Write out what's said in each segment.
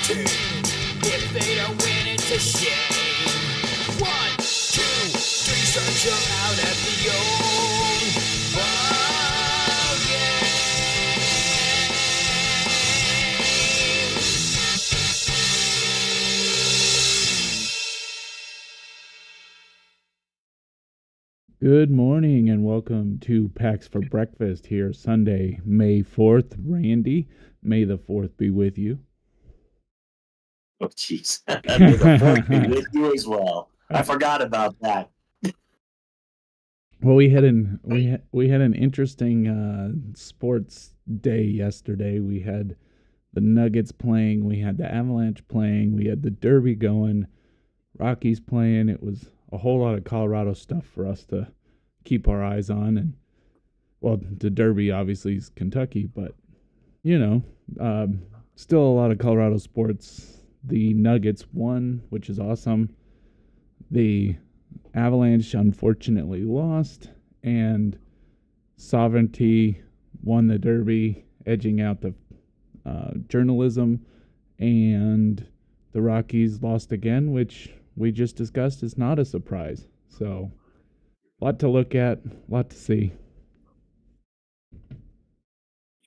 team. If they don't win, it's a shame. 1, 2, 3, start you out at the old ball game. Good morning and welcome to Packs for Breakfast here, Sunday, May 4th. Randy, may the 4th be with you. Oh, jeez. May the 4th be with you as well. I forgot about that. Well, we had an interesting sports day yesterday. We had the Nuggets playing, we had the Avalanche playing, we had the Derby going, Rockies playing. It was a whole lot of Colorado stuff for us to keep our eyes on. And well, the Derby obviously is Kentucky, but still a lot of Colorado sports. The Nuggets won, which is awesome. The Avalanche unfortunately lost, and Sovereignty won the Derby, edging out the journalism, and the Rockies lost again, which we just discussed is not a surprise. So, a lot to look at, a lot to see.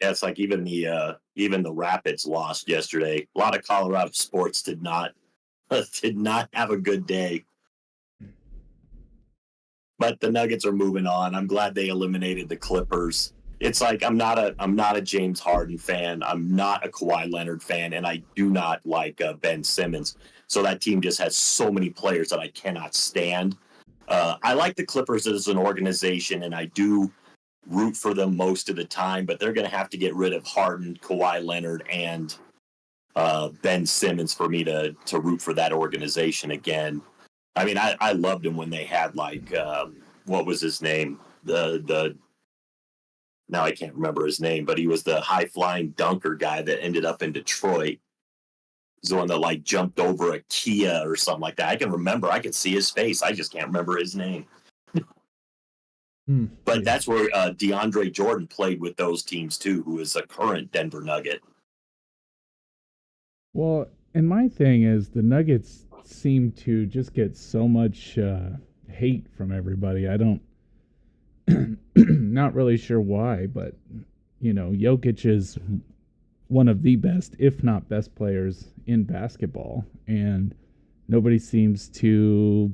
Yeah, it's like even the Rapids lost yesterday. A lot of Colorado sports did not have a good day. But the Nuggets are moving on. I'm glad they eliminated the Clippers. It's like I'm not a James Harden fan. I'm not a Kawhi Leonard fan, and I do not like Ben Simmons. So that team just has so many players that I cannot stand. I like the Clippers as an organization, and I do root for them most of the time, but they're going to have to get rid of Harden, Kawhi Leonard, and Ben Simmons for me to root for that organization again. I mean, I loved him when they had what was his name? Now I can't remember his name, but he was the high flying dunker guy that ended up in Detroit. He's the one that jumped over a Kia or something like that. I can remember. I can see his face. I just can't remember his name. But that's where DeAndre Jordan played with those teams too, who is a current Denver Nugget. Well, and my thing is the Nuggets seem to just get so much hate from everybody. I don't, not really sure why, but Jokic is one of the best, if not best players in basketball, and nobody seems to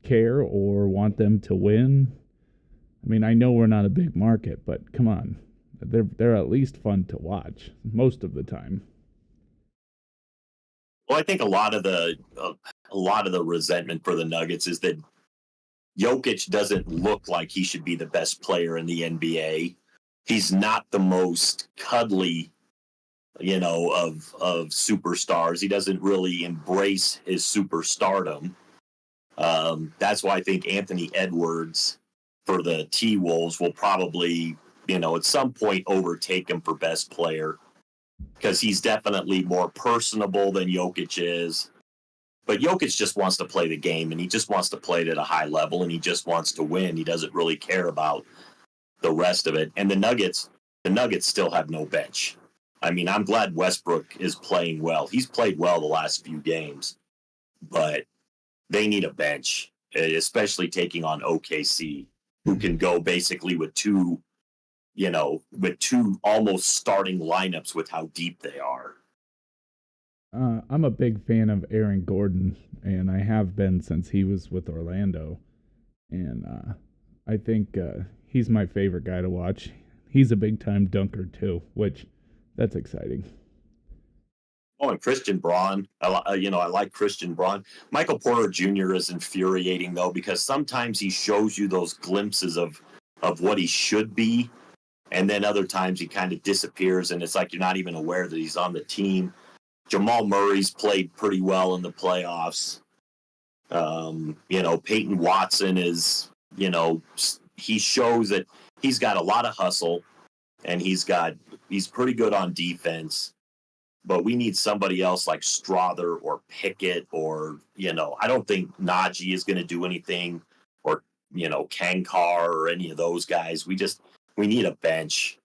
care or want them to win. I mean, I know we're not a big market, but come on, they're at least fun to watch most of the time. Well, I think a lot of the resentment for the Nuggets is that Jokic doesn't look like he should be the best player in the NBA. He's not the most cuddly, of superstars. He doesn't really embrace his superstardom. That's why I think Anthony Edwards for the T-Wolves will probably, at some point overtake him for best player, because he's definitely more personable than Jokic is. But Jokic just wants to play the game, and he just wants to play it at a high level, and he just wants to win. He doesn't really care about the rest of it. And the Nuggets still have no bench. I mean, I'm glad Westbrook is playing well. He's played well the last few games, but they need a bench, especially taking on OKC, who can go basically with two almost starting lineups with how deep they are. I'm a big fan of Aaron Gordon, and I have been since he was with Orlando. And I think he's my favorite guy to watch. He's a big-time dunker, too, which that's exciting. Oh, and Christian Braun. I like Christian Braun. Michael Porter Jr. is infuriating, though, because sometimes he shows you those glimpses of what he should be, and then other times he kind of disappears, and it's like you're not even aware that he's on the team. Jamal Murray's played pretty well in the playoffs. Peyton Watson is, he shows that he's got a lot of hustle, and he's pretty good on defense. But we need somebody else like Strother or Pickett or, I don't think Najee is going to do anything, or, Kankar or any of those guys. We need a bench,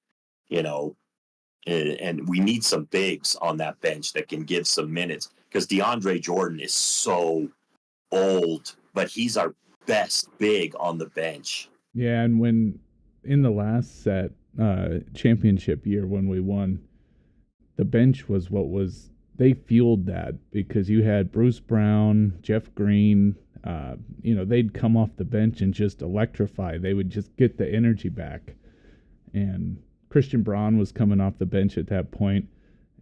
And we need some bigs on that bench that can give some minutes because DeAndre Jordan is so old, but he's our best big on the bench. Yeah, and when in the last set championship year when we won, the bench was they fueled that because you had Bruce Brown, Jeff Green, they'd come off the bench and just electrify. They would just get the energy back. And Christian Braun was coming off the bench at that point,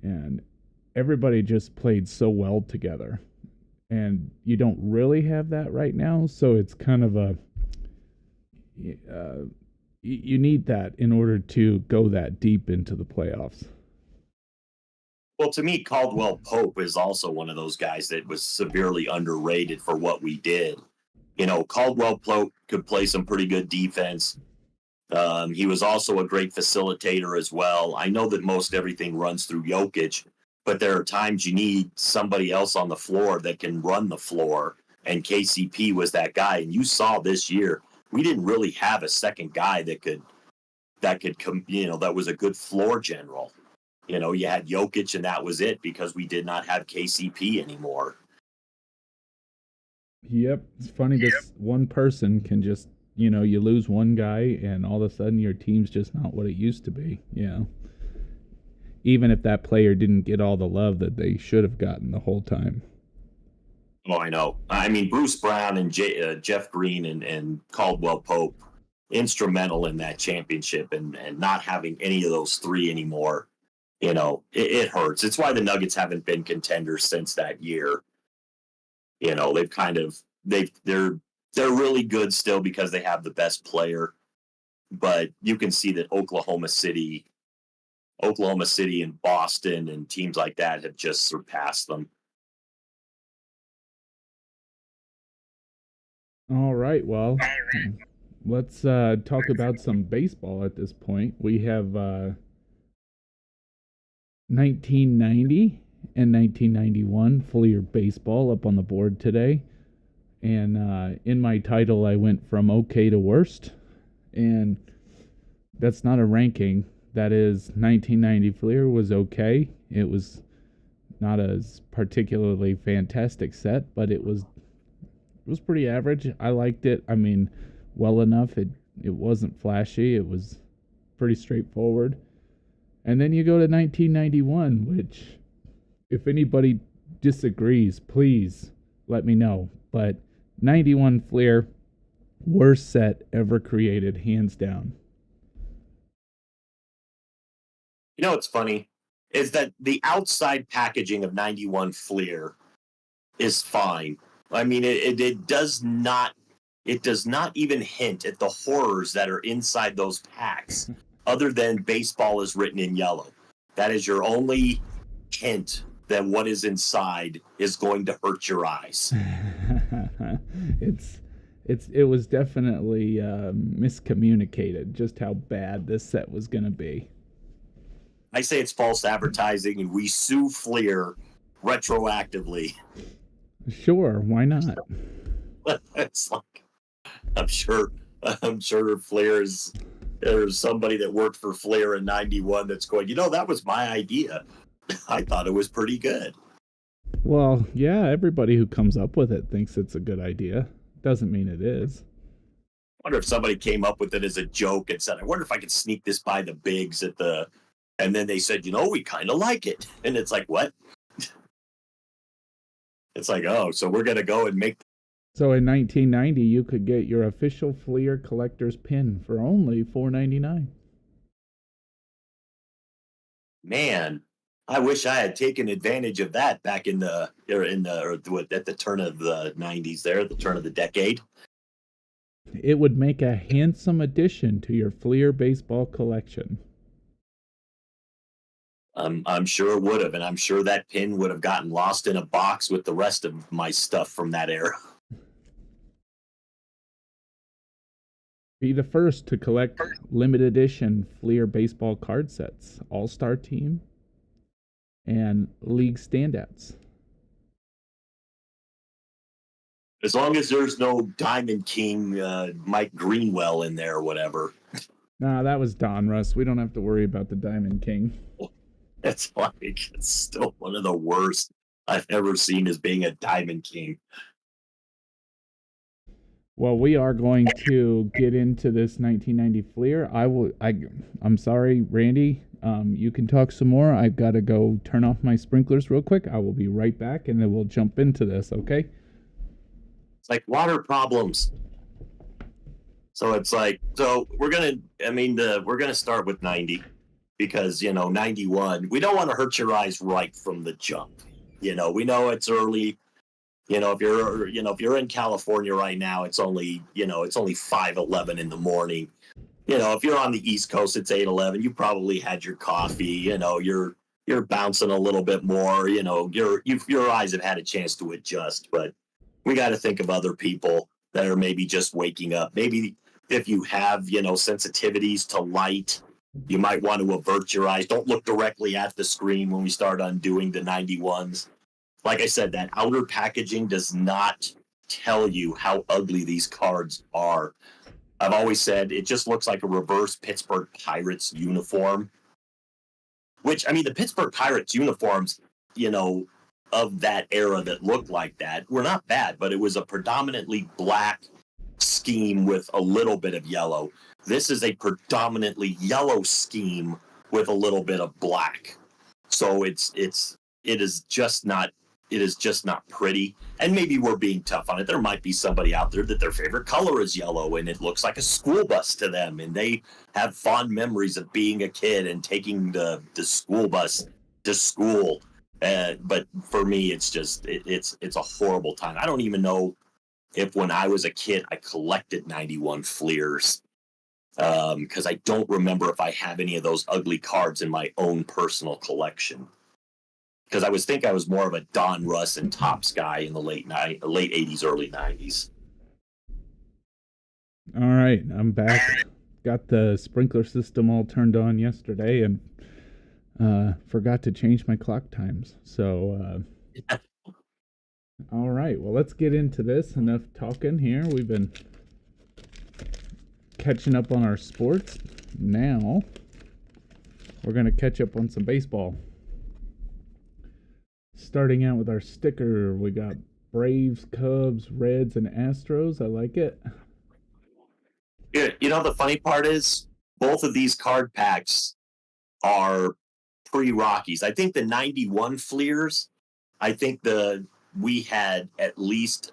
and everybody just played so well together. And you don't really have that right now, so it's kind of you need that in order to go that deep into the playoffs. Well, to me, Caldwell Pope is also one of those guys that was severely underrated for what we did. Caldwell Pope could play some pretty good defense. He was also a great facilitator as well. I know that most everything runs through Jokic, but there are times you need somebody else on the floor that can run the floor, and KCP was that guy. And you saw this year, we didn't really have a second guy that was a good floor general. You had Jokic, and that was it because we did not have KCP anymore. Yep. It's funny. This one person can just, you lose one guy and all of a sudden your team's just not what it used to be. Even if that player didn't get all the love that they should have gotten the whole time. Oh, I know. I mean, Bruce Brown and Jeff Green and Caldwell Pope, instrumental in that championship, and not having any of those three anymore. It hurts. It's why the Nuggets haven't been contenders since that year. They've kind of they're really good still because they have the best player, but you can see that Oklahoma City and Boston and teams like that have just surpassed them. All right, well, let's talk about some baseball at this point. We have 1990 and 1991 Fleer baseball up on the board today. And in my title, I went from okay to worst. And that's not a ranking. That is 1990 Fleer was okay. It was not a particularly fantastic set, but it was pretty average. I liked it. I mean, well enough. It wasn't flashy. It was pretty straightforward. And then you go to 1991, which, if anybody disagrees, please let me know. But 91 Fleer, worst set ever created, hands down. What's funny is that the outside packaging of 91 Fleer is fine. I mean, it does not even hint at the horrors that are inside those packs, other than baseball is written in yellow. That is your only hint that what is inside is going to hurt your eyes. It was definitely miscommunicated just how bad this set was going to be. I say it's false advertising, and we sue Fleer retroactively. Sure, why not? It's like, I'm sure Fleer there's somebody that worked for Fleer in 91 that's going, that was my idea. I thought it was pretty good. Well, yeah, everybody who comes up with it thinks it's a good idea. Doesn't mean it is. I wonder if somebody came up with it as a joke and said, I wonder if I could sneak this by the bigs and then they said, we kind of like it. And it's like, what? It's like, oh, so we're going to go and make. So in 1990, you could get your official Fleer collector's pin for only $4.99. Man, I wish I had taken advantage of that back at the turn of the 90s there, the turn of the decade. It would make a handsome addition to your Fleer baseball collection. I'm sure it would have, and I'm sure that pin would have gotten lost in a box with the rest of my stuff from that era. Be the first to collect limited edition Fleer baseball card sets, All-Star Team, and League Standouts. As long as there's no Diamond King Mike Greenwell in there or whatever. Nah, that was Donruss. We don't have to worry about the Diamond King. It's like it's still one of the worst I've ever seen as being a Diamond King. Well, we are going to get into this 1990 Fleer. I'm sorry, Randy. You can talk some more. I've got to go turn off my sprinklers real quick. I will be right back, and then we'll jump into this. Okay? It's like water problems. So it's like, so we're gonna start with 90 because 91. We don't want to hurt your eyes right from the jump. We know it's early. If you're in California right now, it's only 5:11 in the morning. If you're on the East Coast, it's 8:11. You probably had your coffee. You're bouncing a little bit more. Your eyes have had a chance to adjust, but we got to think of other people that are maybe just waking up. Maybe if you have sensitivities to light, you might want to avert your eyes. Don't look directly at the screen when we start undoing the 91s. Like I said, that outer packaging does not tell you how ugly these cards are. I've always said it just looks like a reverse Pittsburgh Pirates uniform. Which, I mean, the Pittsburgh Pirates uniforms, of that era that looked like that were not bad, but it was a predominantly black scheme with a little bit of yellow. This is a predominantly yellow scheme with a little bit of black. So it is just not pretty. And maybe we're being tough on it. There might be somebody out there that their favorite color is yellow and it looks like a school bus to them, and they have fond memories of being a kid and taking the school bus to school. But for me, it's a horrible time. I don't even know if when I was a kid I collected 91 Fleers, because I don't remember if I have any of those ugly cards in my own personal collection. Because I was more of a Don Russ and Topps guy in the late 80s, early 90s. All right, I'm back. Got the sprinkler system all turned on yesterday and forgot to change my clock times. So, all right, well, let's get into this. Enough talking here. We've been catching up on our sports. Now, we're going to catch up on some baseball. Starting out with our sticker, we got Braves, Cubs, Reds, and Astros. I like it. Yeah, the funny part is both of these card packs are pre-Rockies. I think the 91 Fleers, we had at least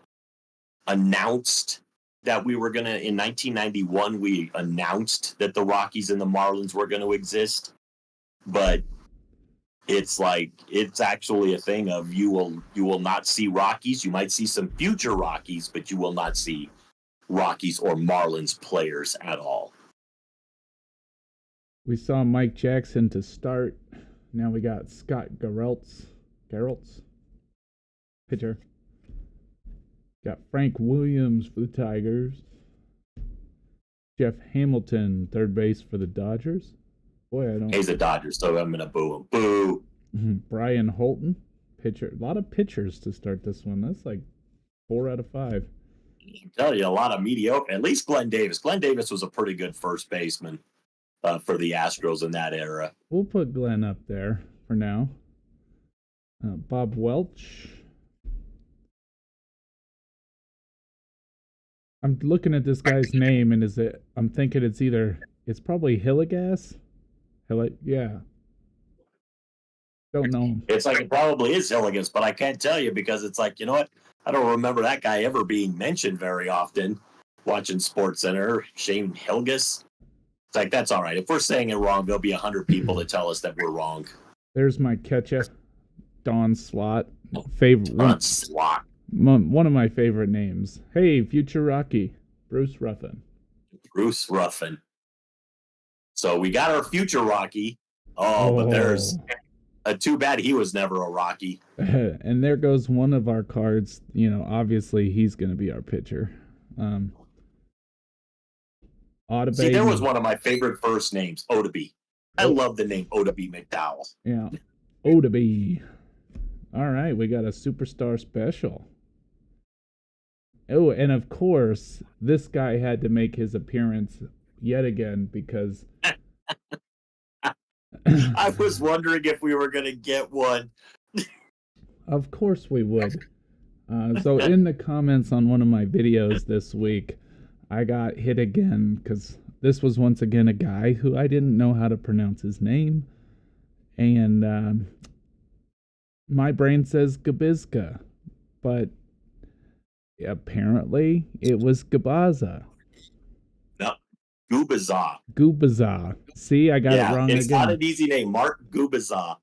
announced that we were going to, in 1991, we announced that the Rockies and the Marlins were going to exist. But it's actually a thing of you will not see Rockies. You might see some future Rockies, but you will not see Rockies or Marlins players at all. We saw Mike Jackson to start. Now we got Scott Geraltz, pitcher. Got Frank Williams for the Tigers. Jeff Hamilton, third base for the Dodgers. Boy, I don't. He's a Dodger, so I'm gonna boo him. Boo. Brian Holton, pitcher. A lot of pitchers to start this one. That's like 4 out of 5. I tell you, a lot of mediocre. At least Glenn Davis. Glenn Davis was a pretty good first baseman for the Astros in that era. We'll put Glenn up there for now. Bob Welch. I'm looking at this guy's name, and I'm thinking it's probably Hillegas. Yeah. Don't know. It's like it probably is Hilligas, but I can't tell you because it's like, you know what? I don't remember that guy ever being mentioned very often watching Sports Center. Shane Hilgis. It's like, that's all right. If we're saying it wrong, there'll be 100 people to tell us that we're wrong. There's my catcher, Don Slott. Favorite Don Slott. One of my favorite names. Hey, future Rocky, Bruce Ruffin. Bruce Ruffin. So we got our future Rocky. But there's too bad he was never a Rocky. And there goes one of our cards. Obviously he's going to be our pitcher. Odabe. See, there was one of my favorite first names, Odabe. I love the name Odabe McDowell. Yeah, Odabe. All right, we got a superstar special. Oh, and of course, this guy had to make his appearance yet again because I was wondering if we were going to get one. Of course we would. So in the comments on one of my videos this week, I got hit again because this was once again a guy who I didn't know how to pronounce his name. And my brain says Gabizka, but apparently it was Gabaza. No, Gubaza. Gubaza. See, I got it wrong it's again. not an easy name. Mark Gubaza.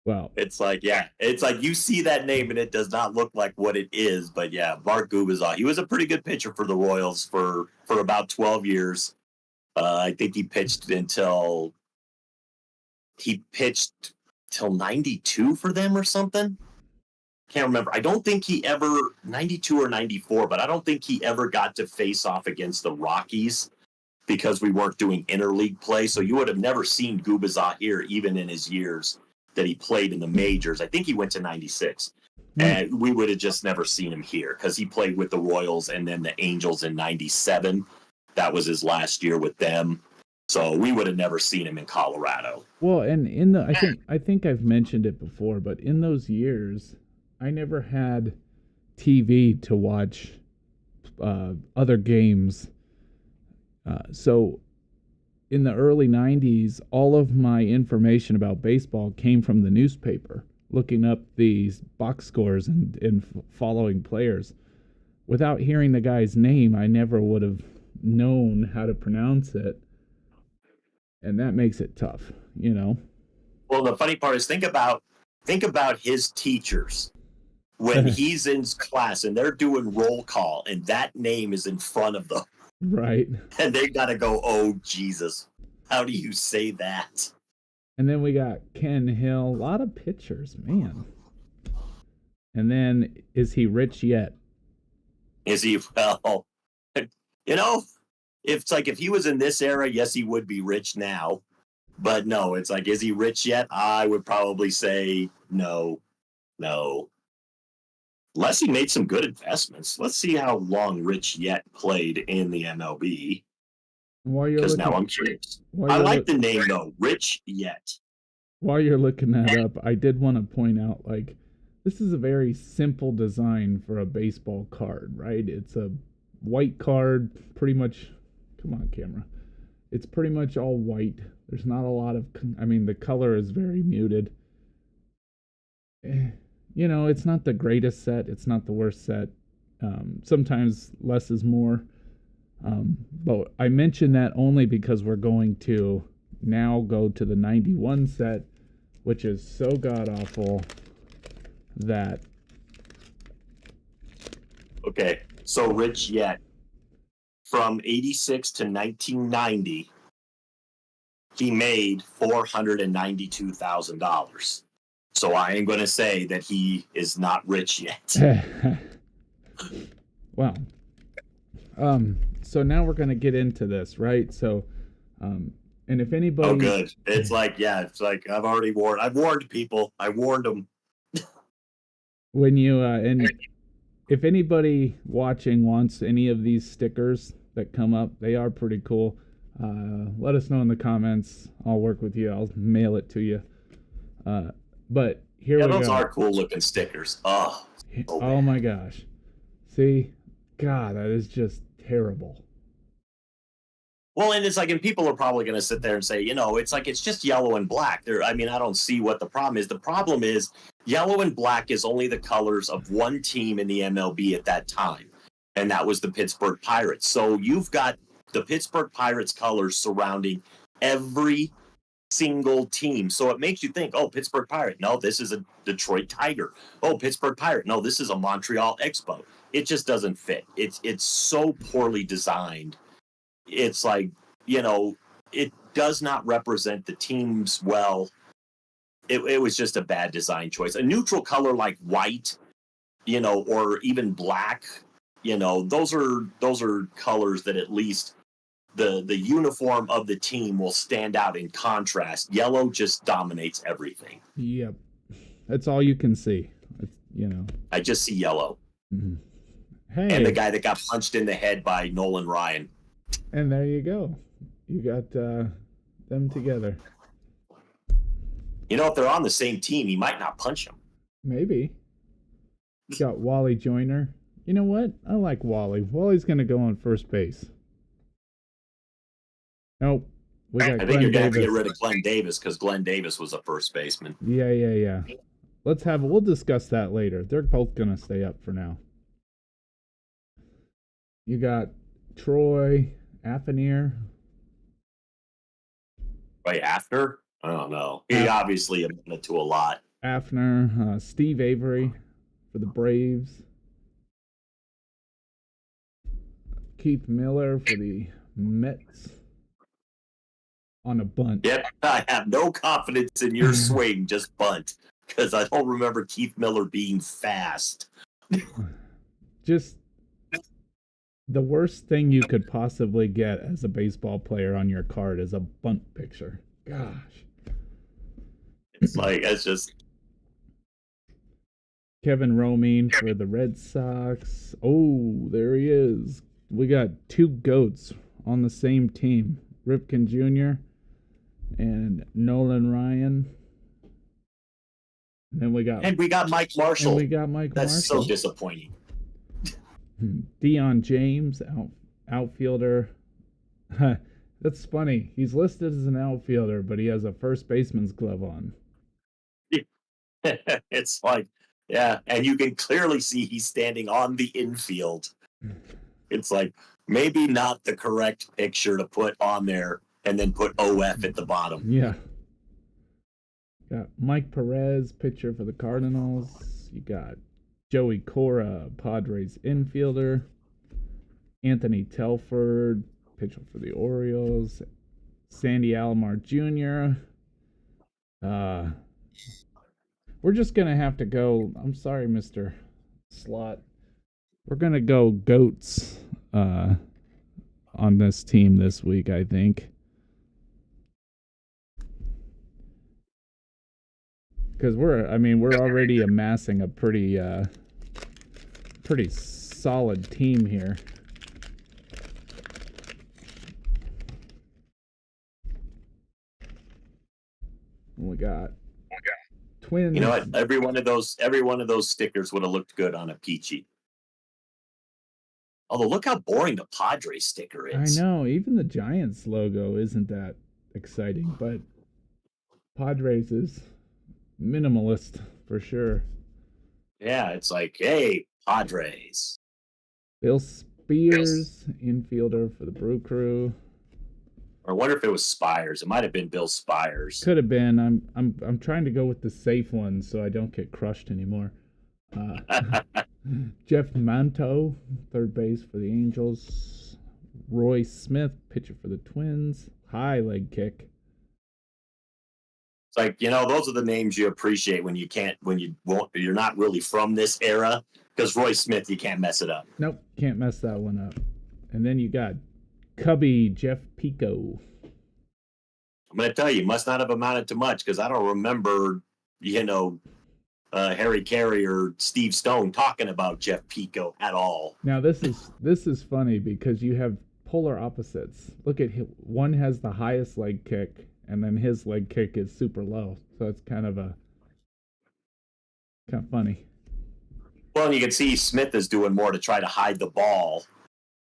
Well, it's like you see that name and it does not look like what it is, but yeah, Mark Gubaza. He was a pretty good pitcher for the Royals for about 12 years. I think he pitched till 92 for them or something. Can't remember. I don't think he ever 92 or 94, but I don't think he ever got to face off against the Rockies because we weren't doing interleague play. So you would have never seen Gubaza here, even in his years that he played in the majors. I think he went to 96. And we would have just never seen him here because he played with the Royals and then the Angels in 97. That was his last year with them. So we would have never seen him in Colorado. Well, and I think I've mentioned it before, but in those years, I never had TV to watch other games. So in the early 90s, all of my information about baseball came from the newspaper, looking up these box scores and following players. Without hearing the guy's name, I never would have known how to pronounce it. And that makes it tough, you know? Well, the funny part is think about his teachers when he's in class and they're doing roll call and that name is in front of them. Right. And they got to go, oh, Jesus, how do you say that? And then we got Ken Hill. A lot of pitchers, man. And then, is he rich yet? Is he? Well, you know, it's like if he was in this era, yes, he would be rich now. But no, it's like, is he rich yet? I would probably say no. Unless he made some good investments. Let's see how long Rich Yet played in the MLB. Because now I'm curious. I like the name, though. Rich Yet. While you're looking that up, I did want to point out, like, this is a very simple design for a baseball card, right? It's a white card, pretty much. Come on, camera. It's pretty much all white. There's not a lot of, the color is very muted. You know, it's not the greatest set. It's not the worst set. Sometimes less is more. But I mention that only because we're going to now go to the 91 set, which is so god-awful that... Okay, so Rich Yet, from 86 to 1990, he made $492,000. So I am going to say that he is not rich yet. Wow. So now we're going to get into this, right? So, and if anybody... Oh, good. It's like I've warned people. I warned them. When you, and if anybody watching wants any of these stickers that come up, they are pretty cool. Let us know in the comments. I'll work with you. I'll mail it to you. But here we go. Those are cool looking stickers. Oh my gosh. See? God, that is just terrible. Well, and it's like, and people are probably going to sit there and say, you know, it's like, it's just yellow and black. I don't see what the problem is. The problem is yellow and black is only the colors of one team in the MLB at that time. And that was the Pittsburgh Pirates. So you've got the Pittsburgh Pirates colors surrounding every single team. So it makes you think, oh, Pittsburgh Pirate. No, this is a Detroit Tiger. Oh, Pittsburgh Pirate. No, this is a Montreal Expo. It just doesn't fit. It's so poorly designed. It's like, you know, it does not represent the teams well. It was just a bad design choice. A neutral color like white, you know, or even black, you know, those are colors that at least the uniform of the team will stand out in contrast. Yellow just dominates everything. Yep. That's all you can see. It's, you know. I just see yellow. Mm-hmm. Hey. And the guy that got punched in the head by Nolan Ryan. And there you go. You got them together. You know, if they're on the same team, he might not punch him. Maybe. Got Wally Joyner. You know what? I like Wally. Wally's going to go on first base. Nope. We got I think Glenn you're going to Davis. get rid of Glenn Davis because Glenn Davis was a first baseman. Yeah. We'll discuss that later. They're both going to stay up for now. You got Troy Afanier. Right after? I don't know. He obviously admitted to a lot. Afner, Steve Avery for the Braves. Keith Miller for the Mets on a bunt. Yep, I have no confidence in your swing, just bunt. Because I don't remember Keith Miller being fast. Just the worst thing you could possibly get as a baseball player on your card is a bunt picture. Gosh. It's just... Kevin Romine for the Red Sox. Oh, there he is. We got two GOATs on the same team. Ripken Jr. and Nolan Ryan. And then we got Mike Marshall. That's so disappointing. Deion James, outfielder. That's funny. He's listed as an outfielder, but he has a first baseman's glove on. It's like, yeah, and you can clearly see he's standing on the infield. It's like maybe not the correct picture to put on there and then put OF at the bottom. Yeah. Got Mike Perez, pitcher for the Cardinals. You got Joey Cora, Padres infielder. Anthony Telford, pitcher for the Orioles. Sandy Alomar Jr. We're just going to have to go. I'm sorry, Mr. Slot. We're going to go GOATs on this team this week, I think. Because we're already amassing a pretty solid team here. We got Twins. You know what? Every one of those stickers would have looked good on a Peachy. Although, look how boring the Padres sticker is. I know. Even the Giants logo isn't that exciting, but Padres is minimalist for sure. Yeah, it's like, hey, Padres. Bill Spears, infielder for the Brew Crew. Or I wonder if it was Spires. It might have been Bill Spires. Could have been. I'm trying to go with the safe one so I don't get crushed anymore. Jeff Manto, third base for the Angels. Roy Smith, pitcher for the Twins. High leg kick. It's like, those are the names you appreciate when you're not really from this era. Because Roy Smith, you can't mess it up. Nope, can't mess that one up. And then you got Cubby Jeff Pico. I'm going to tell you, must not have amounted to much because I don't remember, Harry Carey or Steve Stone talking about Jeff Pico at all. Now this is funny because you have polar opposites. Look at him. One has the highest leg kick, and then his leg kick is super low. So it's kind of funny. Well, and you can see Smith is doing more to try to hide the ball.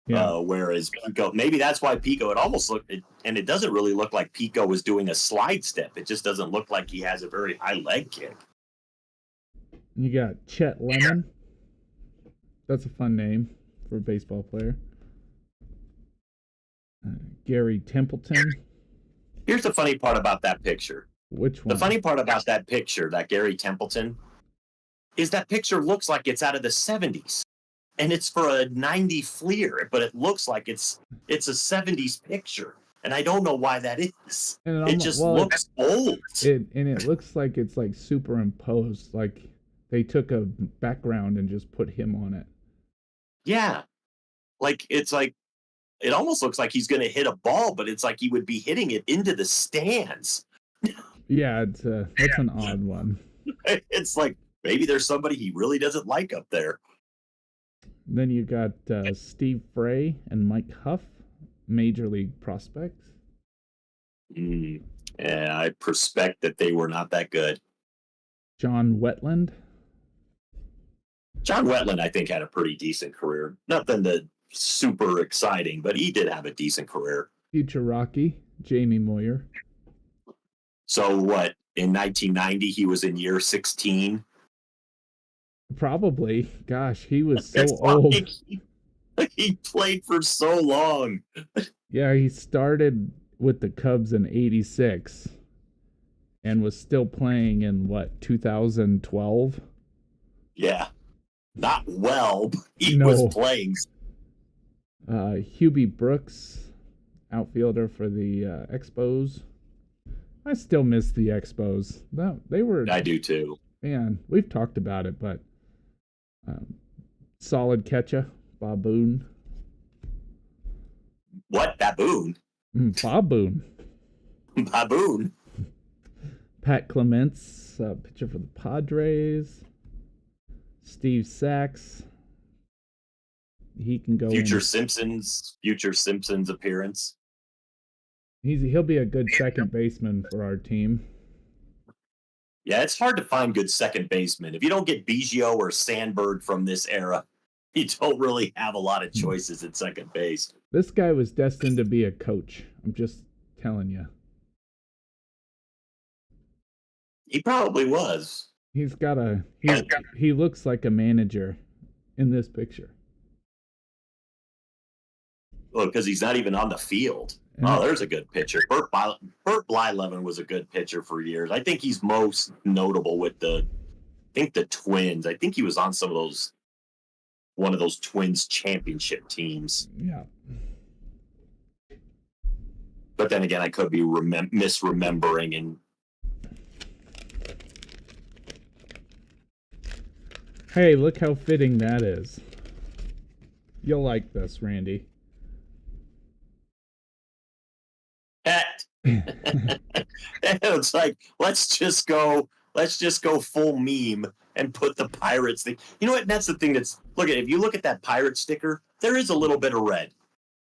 Yeah. Whereas Pico, maybe that's why Pico, it almost looked, and it doesn't really look like Pico was doing a slide step. It just doesn't look like he has a very high leg kick. You got Chet Lemon. That's a fun name for a baseball player. Gary Templeton. Here's the funny part about that picture. Which one? The funny part about that picture, that Gary Templeton, is that picture looks like it's out of the 70s. And it's for a 90 Fleer, but it looks like it's a 70s picture. And I don't know why that is. It just looks old. It looks like it's like superimposed. Like they took a background and just put him on it. Yeah. It almost looks like he's going to hit a ball, but it's like he would be hitting it into the stands. Yeah, that's an odd one. It's like maybe there's somebody he really doesn't like up there. Then you got Steve Frey and Mike Huff, Major League prospects. And I prospect that they were not that good. John Wetland. John Wetland, I think, had a pretty decent career. Nothing that super exciting, but he did have a decent career. Future Rocky. Jamie Moyer. So what? In 1990, he was in year 16. Probably. Gosh, he was so That's old. He played for so long. Yeah, he started with the Cubs in '86 and was still playing in 2012? Yeah. Not well, but he No. was playing. Hubie Brooks, outfielder for the Expos. I still miss the Expos. They were, I do too. man, we've talked about it, but solid catcher, Bob Boone. What? Baboon? Bob Boone. Baboon? Pat Clements, pitcher for the Padres. Steve Sachs. He can go Future in. Simpsons appearance. He'll be a good second baseman for our team. Yeah, it's hard to find good second basemen. If you don't get Biggio or Sandberg from this era, you don't really have a lot of choices at second base. This guy was destined to be a coach. I'm just telling you. He probably was. He's got he looks like a manager in this picture. Well, because he's not even on the field. Yeah. Oh, there's a good pitcher. Bert Blyleven was a good pitcher for years. I think he's most notable with the Twins. I think he was on one of those Twins championship teams. Yeah. But then again, I could be misremembering. And Hey, look how fitting that is. You'll like this, Randy. It's like, let's just go full meme and put the Pirates thing. You know what? That's the thing if you look at that pirate sticker, there is a little bit of red.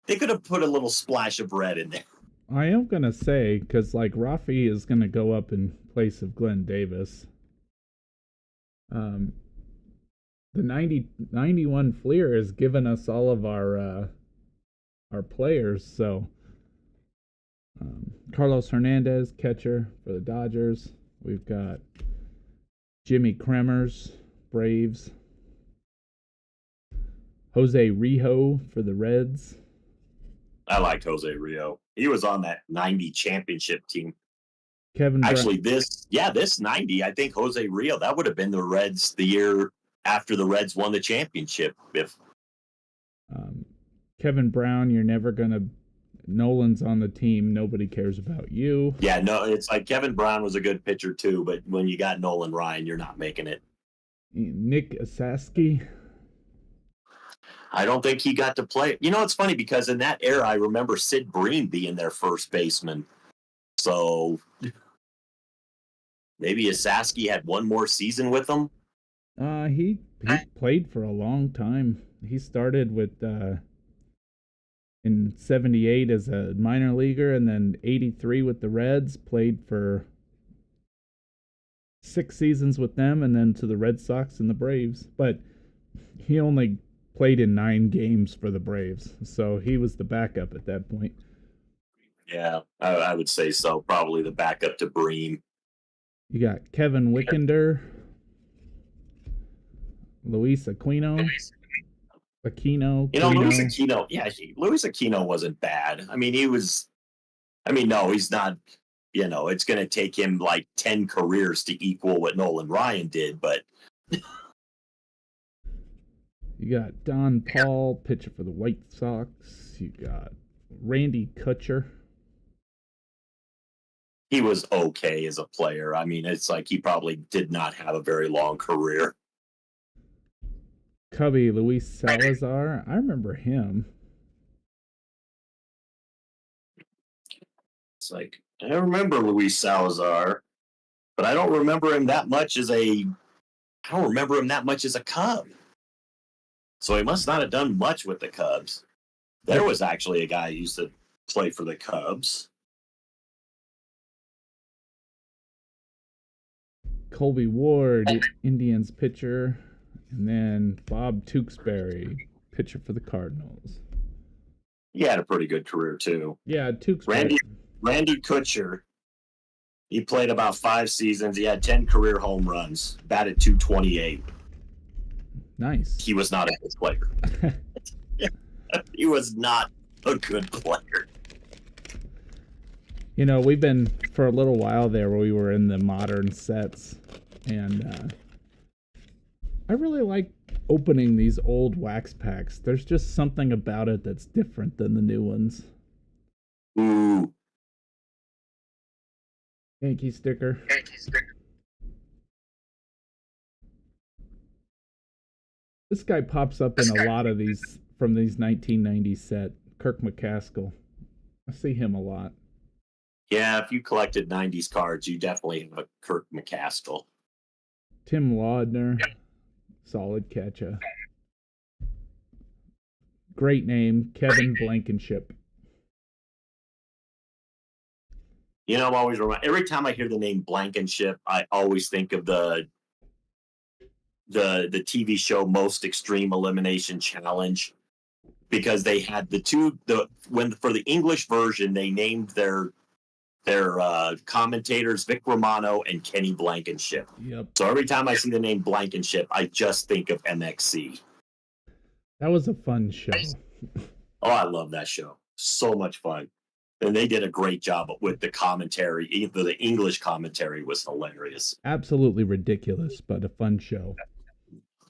They could have put a little splash of red in there. I am going to say, because Rafi is going to go up in place of Glenn Davis. The 91 Fleer has given us all of our players, so Carlos Hernandez, catcher for the Dodgers. We've got Jimmy Kremers, Braves. Jose Rijo for the Reds. I liked Jose Rio. He was on that 90 championship team. Actually, this 90, I think Jose Rio, that would have been the Reds the year after the Reds won the championship. Kevin Brown, you're never going to... Nolan's on the team. Nobody cares about you. Yeah, no, it's like Kevin Brown was a good pitcher too, but when you got Nolan Ryan, you're not making it. Nick Asaski. I don't think he got to play. You know, it's funny because in that era, I remember Sid Bream being their first baseman. So maybe Asaski had one more season with them. He played for a long time. He started with in 78 as a minor leaguer, and then 83 with the Reds, played for 6 seasons with them, and then to the Red Sox and the Braves. But he only played in 9 games for the Braves, so he was the backup at that point. Yeah, I would say so. Probably the backup to Bream. You got Kevin Wickender, Luis Aquino. Luis Aquino, Luis Aquino wasn't bad. I mean, no, he's not, it's going to take him like 10 careers to equal what Nolan Ryan did, but. You got Don Paul, pitcher for the White Sox. You got Randy Kutcher. He was okay as a player. I mean, it's like he probably did not have a very long career. Cubby Luis Salazar. I remember him. It's like, I remember Luis Salazar, but I don't remember him that much as a Cub. So he must not have done much with the Cubs. There was actually a guy who used to play for the Cubs. Colby Ward, Indians pitcher, and then Bob Tewksbury, pitcher for the Cardinals. He had a pretty good career too. Yeah, Tewksbury. Randy Kutcher. He played about 5 seasons. He had 10 career home runs. Batted .228. Nice. He was not a good player. He was not a good player. You know, we've been for a little while there where we were in the modern sets, and I really like opening these old wax packs. There's just something about it that's different than the new ones. Ooh. Yankee sticker. This guy pops up in a lot of these from these 1990 set. Kirk McCaskill. I see him a lot. Yeah, if you collected 90s cards, you definitely have a Kirk McCaskill. Tim Laudner. Solid catcher. Great name, Kevin Blankenship. You know, I'm always every time I hear the name Blankenship, I always think of the TV show Most Extreme Elimination Challenge, because they had for the English version they named their commentators Vic Romano and Kenny Blankenship. Yep. So every time I see the name Blankenship, I just think of MXC. That was a fun show. Oh, I love that show. So much fun. And they did a great job with the commentary. Even the English commentary was hilarious. Absolutely ridiculous, but a fun show.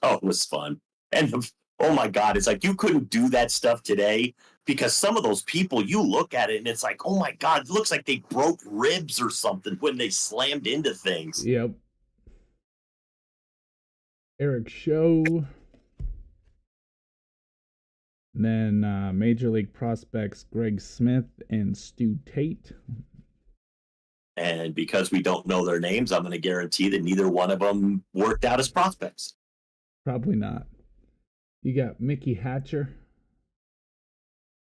Oh, it was fun. And oh my God, it's like you couldn't do that stuff today because some of those people, you look at it and it's like, oh my God, it looks like they broke ribs or something when they slammed into things. Yep. Eric Show. And then Major League prospects Greg Smith and Stu Tate. And because we don't know their names, I'm going to guarantee that neither one of them worked out as prospects. Probably not. You got Mickey Hatcher.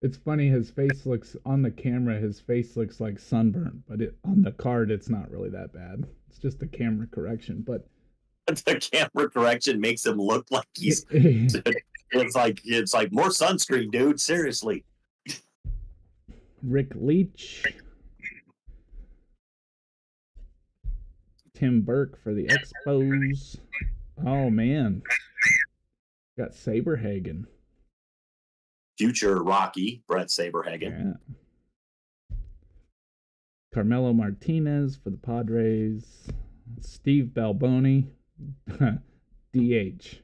It's funny, his face looks, on the camera, his face looks like sunburn, but on the card, it's not really that bad. It's just a camera correction, but... The camera correction makes him look like he's... It's like more sunscreen, dude. Seriously. Rick Leach. Tim Burke for the Expos. Oh, man. Got Saberhagen. Future Rocky, Brett Saberhagen. Yeah. Carmelo Martinez for the Padres. Steve Balboni. DH.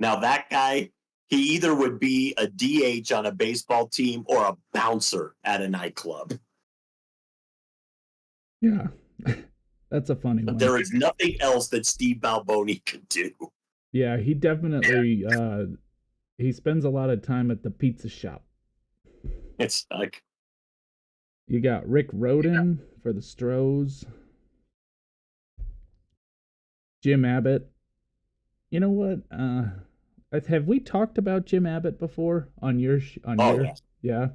Now that guy, he either would be a DH on a baseball team or a bouncer at a nightclub. Yeah. That's a funny one. There is nothing else that Steve Balboni could do. Yeah, he definitely he spends a lot of time at the pizza shop. It's like you got Rick Rhoden for the Stros. Jim Abbott. You know what? Have we talked about Jim Abbott before on your yeah?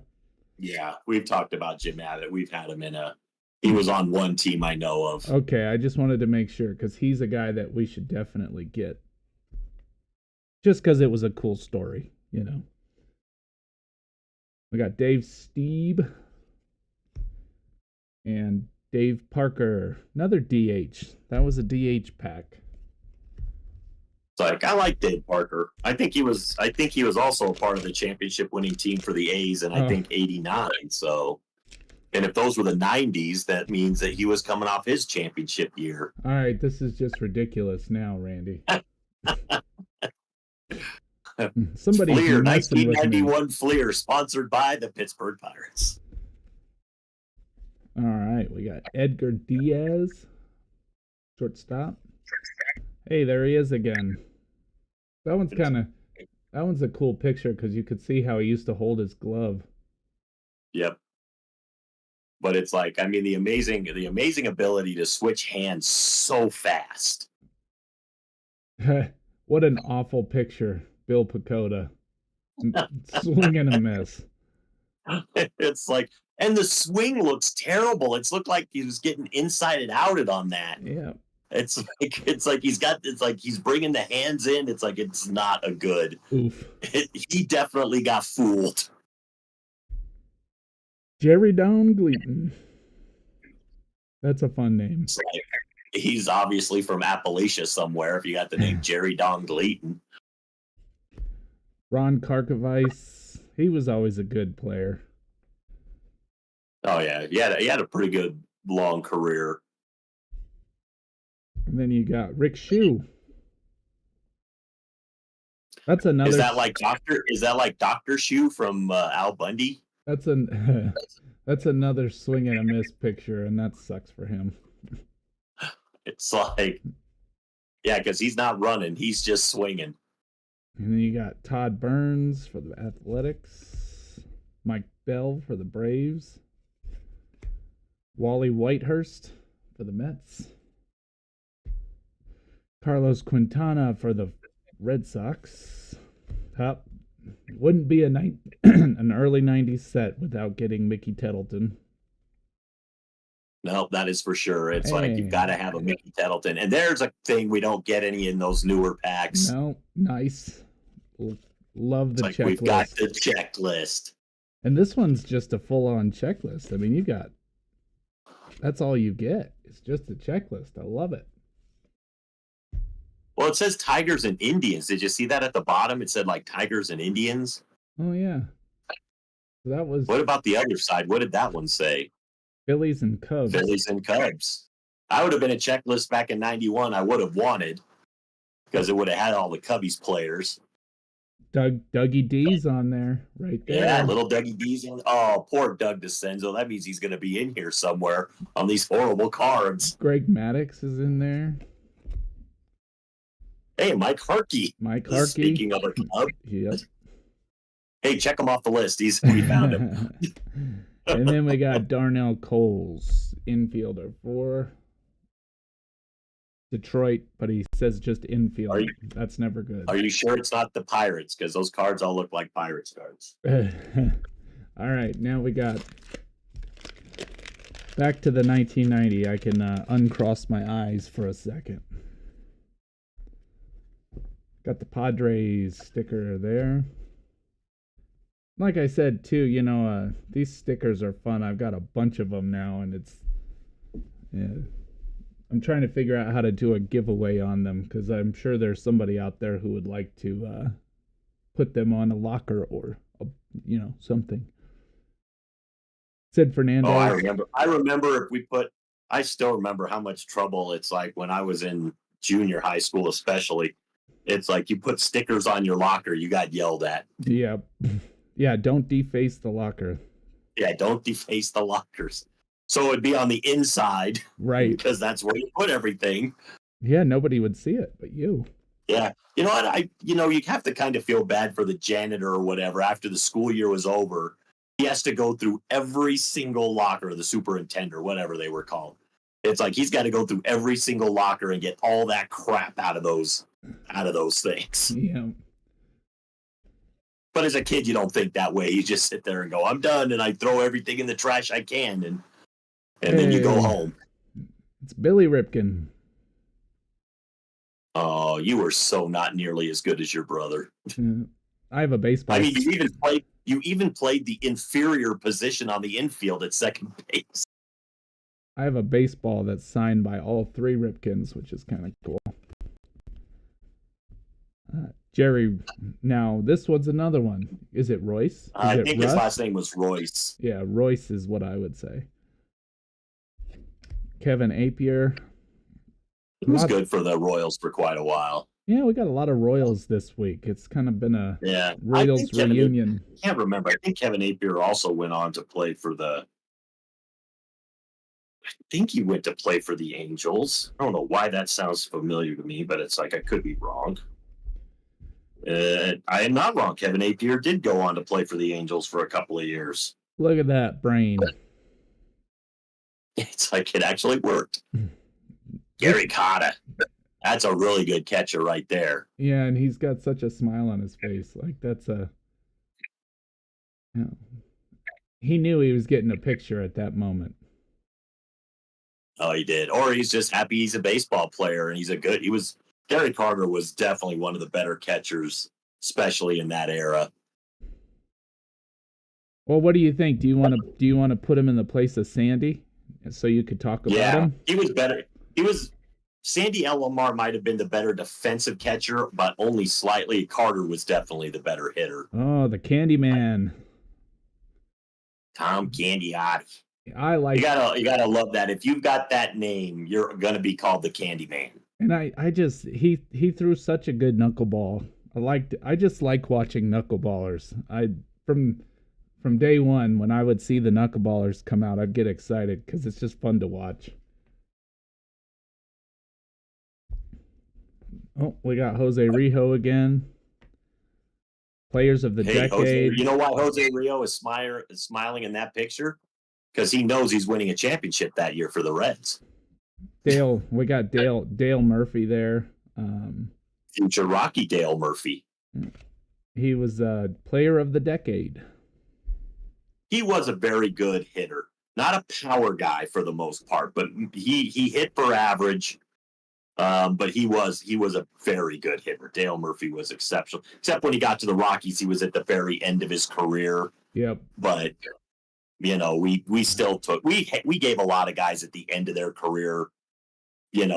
Yeah, we've talked about Jim Abbott. We've had him he was on one team I know of. Okay, I just wanted to make sure because he's a guy that we should definitely get. Just because it was a cool story, you know. We got Dave Stieb and Dave Parker, another DH. That was a DH pack. It's like I like Dave Parker. I think he was also a part of the championship winning team for the A's in I think '89. So, and if those were the '90s, that means that he was coming off his championship year. All right, this is just ridiculous now, Randy. Somebody Fleer, 1991 Fleer, sponsored by the Pittsburgh Pirates. All right, we got Edgar Diaz, shortstop. Hey, there he is again. That one's a cool picture because you could see how he used to hold his glove. Yep. But it's like, I mean, the amazing ability to switch hands so fast. What an awful picture, Bill Pecota. Swing and a miss. It's like, And the swing looks terrible. It's looked like he was getting inside outed on that. Yeah. It's like he's bringing the hands in. It's like it's not a good. Oof. He definitely got fooled. Jerry Down Gleaton. That's a fun name. He's obviously from Appalachia somewhere. If you got the name Jerry Don Gleaton. Ron Karkovice. He was always a good player. Oh yeah, he had a pretty good long career. And then you got Rick Shue. That's another. Is that like Dr. Shue from Al Bundy? That's another swing and a miss picture, and that sucks for him. It's like, yeah, because he's not running; he's just swinging. And then you got Todd Burns for the Athletics, Mike Bell for the Braves, Wally Whitehurst for the Mets, Carlos Quintana for the Red Sox. Wouldn't be an early 90s set without getting Mickey Tettleton. No, that is for sure. It's like you've got to have a Mickey Tettleton. And there's a thing we don't get any in those newer packs. No, nice. Love the checklist. We've got the checklist. And this one's just a full-on checklist. I mean, that's all you get. It's just a checklist. I love it. Well, it says Tigers and Indians. Did you see that at the bottom? It said like Tigers and Indians. Oh, yeah. That was. What about the other side? What did that one say? Phillies and Cubs. Phillies and Cubs. I would have been a checklist back in 91. I would have wanted because it would have had all the Cubbies players. Dougie D's on there, right there. Yeah, little Dougie D's on. Oh, poor Doug DeCenzo. That means he's going to be in here somewhere on these horrible cards. Greg Maddux is in there. Hey, Mike Harkey. Speaking of a club. Yep. Hey, check him off the list. We found him. And then we got Darnell Coles, infielder for Detroit, but he says just infield. That's never good. Are you sure it's not the Pirates? Because those cards all look like Pirates cards. All right, now we got back to the 1990. I can uncross my eyes for a second. Got the Padres sticker there. Like I said, too, these stickers are fun. I've got a bunch of them now, and I'm trying to figure out how to do a giveaway on them because I'm sure there's somebody out there who would like to put them on a locker or, something. Sid Fernandez. Oh, I remember I still remember how much trouble it's like when I was in junior high school, especially. It's like you put stickers on your locker, you got yelled at. Yeah. Yeah, don't deface the locker. Yeah, don't deface the lockers. So it'd be on the inside. Right. Because that's where you put everything. Yeah, nobody would see it but you. Yeah. You know what? You have to kind of feel bad for the janitor or whatever after the school year was over. He has to go through every single locker, the superintendent, whatever they were called. It's like he's got to go through every single locker and get all that crap out of those things. Yeah. But as a kid, you don't think that way. You just sit there and go, I'm done, and I throw everything in the trash I can, and then you go home. It's Billy Ripken. Oh, you were so not nearly as good as your brother. Yeah. I have a baseball. I mean, you even played the inferior position on the infield at second base. I have a baseball that's signed by all three Ripkins, which is kind of cool. Jerry, now this one's another one. Is it Royce? I think his last name was Royce. Yeah, Royce is what I would say. Kevin Apier. He was good for the Royals for quite a while. Yeah, we got a lot of Royals this week. It's kind of been a Royals reunion. I can't remember. I think Kevin Apier also went on to play for I think he went to play for the Angels. I don't know why that sounds familiar to me, but it's like I could be wrong. I am not wrong. Kevin Apier did go on to play for the Angels for a couple of years. Look at that brain. It's like it actually worked. Gary Cotta. That's a really good catcher right there. Yeah, and he's got such a smile on his face. Like that's he knew he was getting a picture at that moment. Oh, he did. Or he's just happy he's a baseball player and Gary Carter was definitely one of the better catchers, especially in that era. Well, what do you think? Do you want to put him in the place of Sandy so you could talk about him? He was better. Sandy Alomar might have been the better defensive catcher, but only slightly. Carter was definitely the better hitter. Oh, the Candyman. Tom Candiotti. I like. You gotta love that. If you've got that name, you're gonna be called the Candyman. And I just he threw such a good knuckleball. I just like watching knuckleballers. From day one when I would see the knuckleballers come out, I'd get excited because it's just fun to watch. Oh, we got Jose Rijo again. Players of the decade. Jose, you know why Jose Rijo is smiling in that picture? Because he knows he's winning a championship that year for the Reds. We got Dale Murphy there. Future Rocky Dale Murphy. He was a player of the decade. He was a very good hitter. Not a power guy for the most part, but he hit for average. But he was a very good hitter. Dale Murphy was exceptional. Except when he got to the Rockies, he was at the very end of his career. Yep. But we still we gave a lot of guys at the end of their career,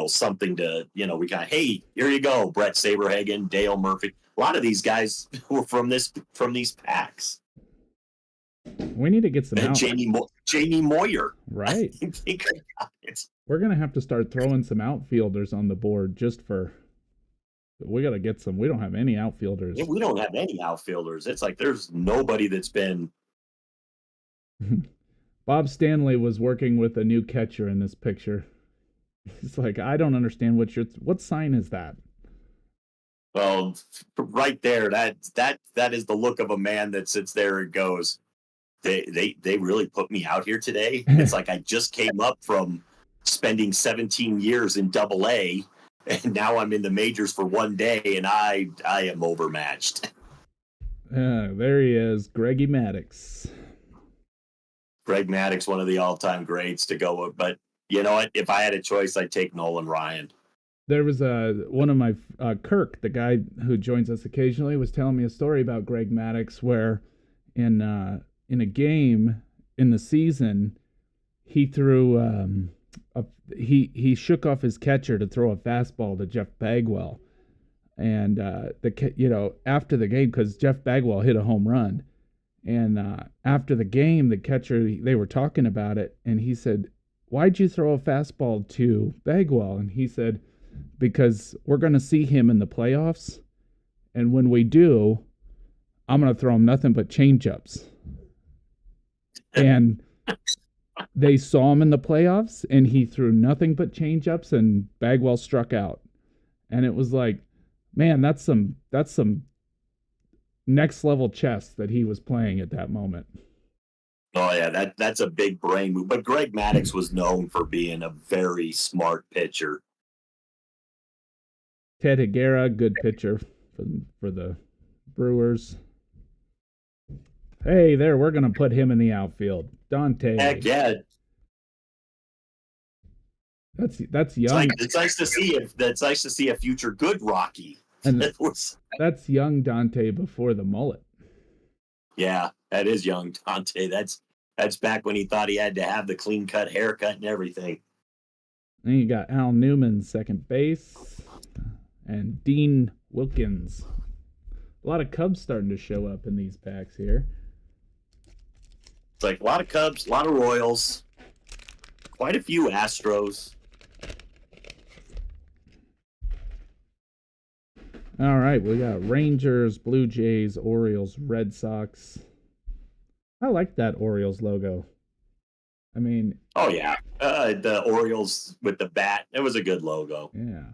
something to, we got, hey, here you go, Brett Saberhagen, Dale Murphy. A lot of these guys were from these packs. We need to get some out. Jamie Moyer. Right. We're going to have to start throwing some outfielders on the board we got to get some. We don't have any outfielders. Yeah, we don't have any outfielders. It's like there's nobody that's been. Bob Stanley was working with a new catcher in this picture. It's like, I don't understand what sign is that? Well, right there, that is the look of a man that sits there and goes, They really put me out here today. It's like I just came up from spending 17 years in Double-A, and now I'm in the majors for one day, and I am overmatched. There he is, Greggy Maddux. Greg Maddux, one of the all-time greats to go with. But you know what? If I had a choice, I'd take Nolan Ryan. There was one of my Kirk, the guy who joins us occasionally, was telling me a story about Greg Maddux where in a game in the season, he threw he shook off his catcher to throw a fastball to Jeff Bagwell, and after the game, because Jeff Bagwell hit a home run, and after the game, the catcher, they were talking about it, and he said, "Why'd you throw a fastball to Bagwell?" And he said, "Because we're going to see him in the playoffs, and when we do, I'm going to throw him nothing but changeups." And they saw him in the playoffs, and he threw nothing but changeups, and Bagwell struck out. And it was like, man, that's some next level chess that he was playing at that moment. Oh yeah, that's a big brain move. But Greg Maddux was known for being a very smart pitcher. Ted Higuera, good pitcher for the Brewers. Hey, we're going to put him in the outfield. Dante. Heck yeah. That's young. It's nice to see a future good Rocky. And that's young Dante before the mullet. Yeah, that is young Dante. That's back when he thought he had to have the clean cut haircut and everything. Then you got Al Newman, second base, and Dean Wilkins. A lot of Cubs starting to show up in these packs here. It's like a lot of Cubs, a lot of Royals, quite a few Astros. All right, we got Rangers, Blue Jays, Orioles, Red Sox. I like that Orioles logo. I mean... Oh, yeah. The Orioles with the bat. It was a good logo. Yeah.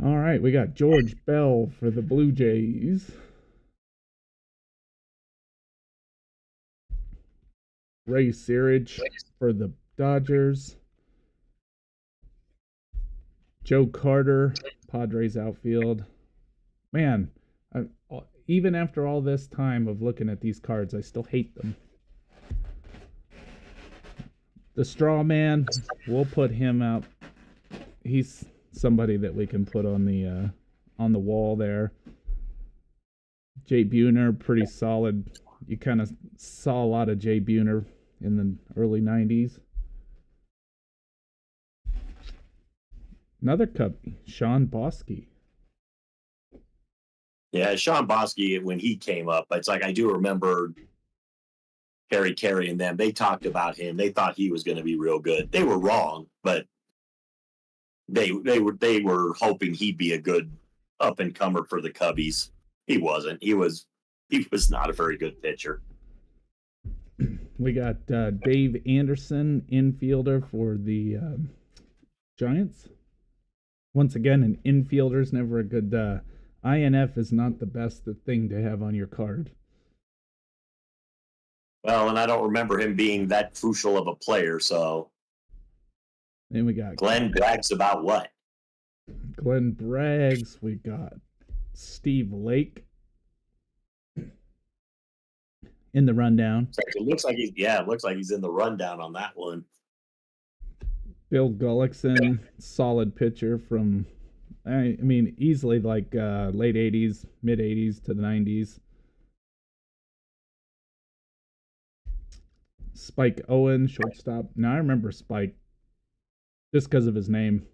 All right, we got George Bell for the Blue Jays. Ray Searage for the Dodgers. Joe Carter, Padres outfield. Man, even after all this time of looking at these cards, I still hate them. The Straw Man, we'll put him out. He's somebody that we can put on the wall there. Jay Buhner, pretty solid. You kind of saw a lot of Jay Buhner in the early 90s. Another Cubby, Sean Bosky. Yeah, Sean Bosky, when he came up, it's like I do remember Harry Carey and them. They talked about him. They thought he was going to be real good. They were wrong, but they were hoping he'd be a good up and comer for the Cubbies. He wasn't. He was not a very good pitcher. We got Dave Anderson, infielder for the Giants. Once again, an infielder's never a good. INF is not the best thing to have on your card. Well, and I don't remember him being that crucial of a player. So then we got Glenn brags about what? Glenn brags. We got Steve Lake in the rundown. It looks like he's in the rundown on that one. Bill Gullickson, solid pitcher from, I mean, easily like late 80s, mid 80s to the 90s. Spike Owen, shortstop. Now I remember Spike just because of his name.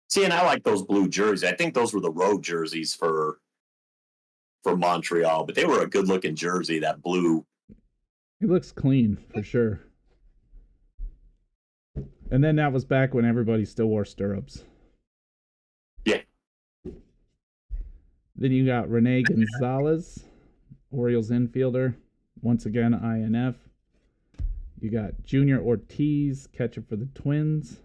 See, and I like those blue jerseys. I think those were the road jerseys for Montreal, but they were a good-looking jersey, that blue. It looks clean, for sure. And then that was back when everybody still wore stirrups. Yeah. Then you got Rene Gonzalez, Orioles infielder. Once again, INF. You got Junior Ortiz, catcher for the Twins.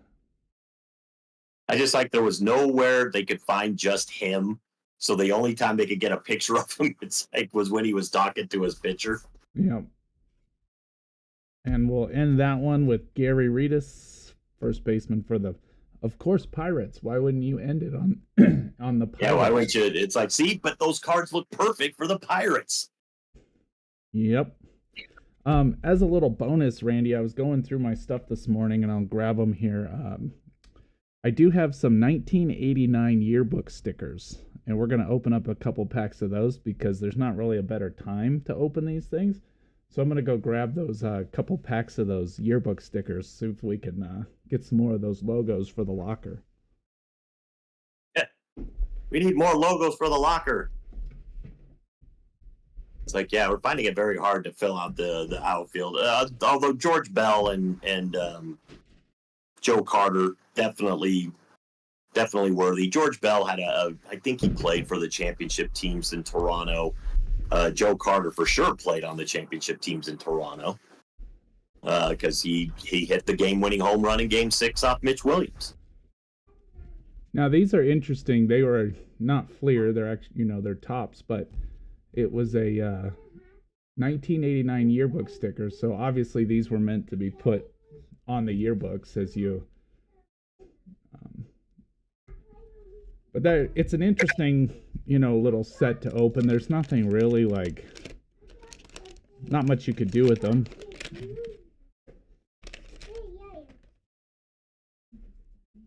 I just like there was nowhere they could find just him. So the only time they could get a picture of him, it's like, was when he was talking to his pitcher. Yep. And we'll end that one with Gary Redus, first baseman for the, of course, Pirates. Why wouldn't you end it on on the Pirates? Yeah, why wouldn't you? It's like, see, but those cards look perfect for the Pirates. Yep. As a little bonus, Randy, I was going through my stuff this morning, and I'll grab them here. I do have some 1989 yearbook stickers, and we're going to open up a couple packs of those because there's not really a better time to open these things. So I'm going to go grab those couple packs of those yearbook stickers, see if we can get some more of those logos for the locker. Yeah. We need more logos for the locker. It's like, yeah, we're finding it very hard to fill out the outfield. Although George Bell and Joe Carter definitely worthy. George Bell had I think he played for the championship teams in Toronto. Joe Carter for sure played on the championship teams in Toronto because he hit the game-winning home run in Game 6 off Mitch Williams. Now these are interesting. They were not Fleer. They're actually, they're tops, but it was a 1989 yearbook sticker. So obviously these were meant to be put on the yearbooks as you. But it's an interesting, little set to open. There's nothing really not much you could do with them.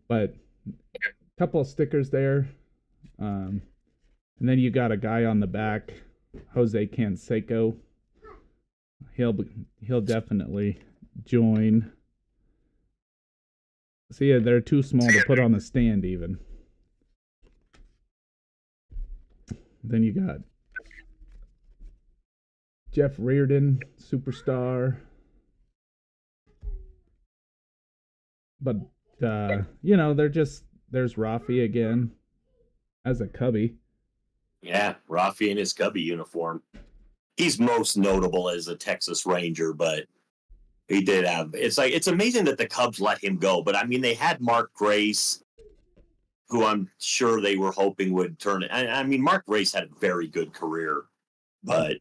But a couple of stickers there. And then you got a guy on the back, Jose Canseco. He'll definitely join. So yeah, they're too small to put on the stand even. Then you got Jeff Reardon, superstar. But, there's Rafi again as a Cubby. Yeah, Rafi in his Cubby uniform. He's most notable as a Texas Ranger, but he did have, it's amazing that the Cubs let him go. But I mean, they had Mark Grace, who I'm sure they were hoping would turn it. I mean, Mark Grace had a very good career, but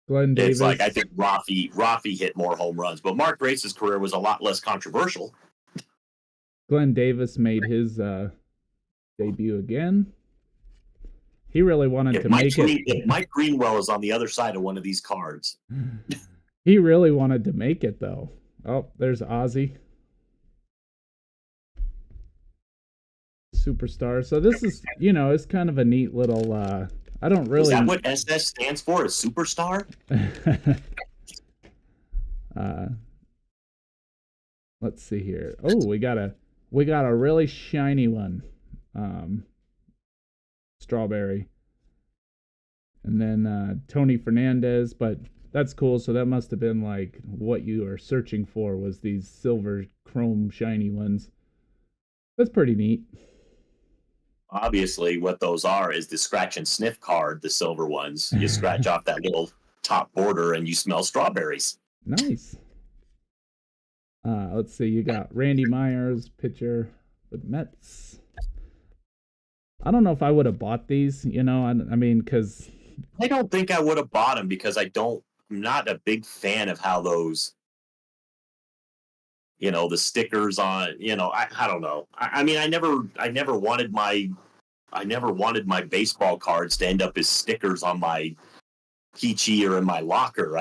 Glenn Davis. It's like I think Rafi hit more home runs, but Mark Grace's career was a lot less controversial. Glenn Davis made his debut again. He really wanted to make it. If Mike Greenwell is on the other side of one of these cards. He really wanted to make it, though. Oh, there's Ozzy. Superstar. So this is, it's kind of a neat little, I don't really... Is that what SS stands for, is superstar? Let's see here. Oh, we got a really shiny one. Strawberry. And then Tony Fernandez, but that's cool. So that must have been like what you are searching for, was these silver chrome shiny ones. That's pretty neat. Obviously, what those are is the scratch and sniff card, the silver ones. You scratch off that little top border and you smell strawberries. Nice. Let's see. You got Randy Myers, pitcher with Mets. I don't know if I would have bought these, I mean, because... I don't think I would have bought them because I'm not a big fan of how those, the stickers on, I don't know. I mean, I never wanted my baseball cards to end up as stickers on my Peachy or in my locker.